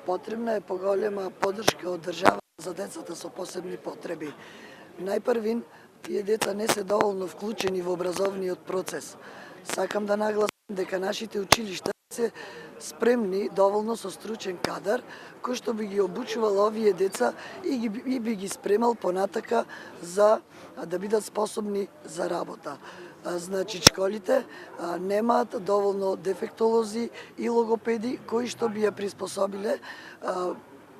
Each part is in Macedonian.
Потребна е поголема поддршка од држава за децата со посебни потреби. Најпрвин, тие деца не се доволно вклучени во образовниот процес. Сакам да нагласам дека нашите училишта се спремни доволно со стручен кадар кој што би ги обучувал овие деца и би ги спремал понатака за да бидат способни за работа. Значи, школите немаат доволно дефектолози и логопеди кои што би ја приспособиле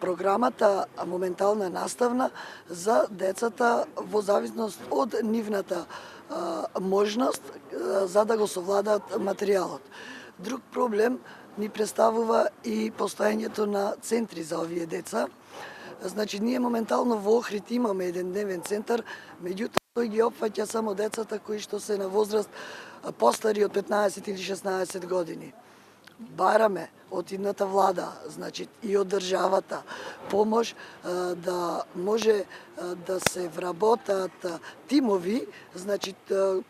програмата моментална наставна за децата во зависност од нивната можност за да го совладаат материјалот. Друг проблем ни представува и постоењето на центри за овие деца. Значи, ние моментално во Охрид имаме еден дневен центар, меѓутоа тој ги опфаќа само децата кои што се на возраст постари од 15 или 16 години. Бараме од идната влада, значи и од државата, помош да може да се вработат тимови, значи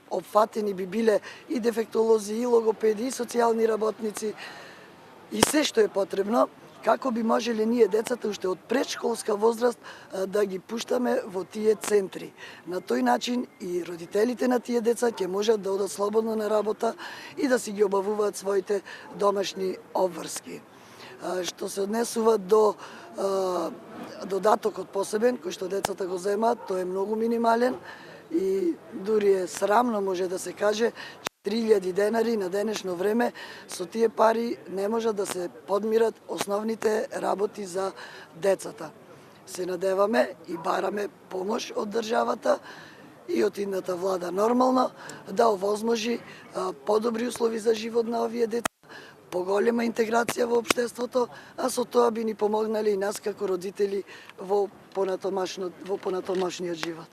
опфатени би биле и дефектолози, и логопеди, и социјални работници, и се што е потребно, како би можеле ние децата уште од предшколска возраст да ги пуштаме во тие центри. На тој начин и родителите на тие деца ќе можат да одат слободно на работа и да си ги обавуваат своите домашни обврски. Што се однесува до додатокот посебен кој што децата го земаат, тој е многу минимален и дури е срамно може да се каже 3000 денари на денешно време, со тие пари не можат да се подмират основните работи за децата. Се надеваме и бараме помош од државата и од идната влада нормално да овозможи подобри услови за живот на овие деца, поголема интеграција во општеството, а со тоа би ни помогнали и нас како родители во понатомашниот живот.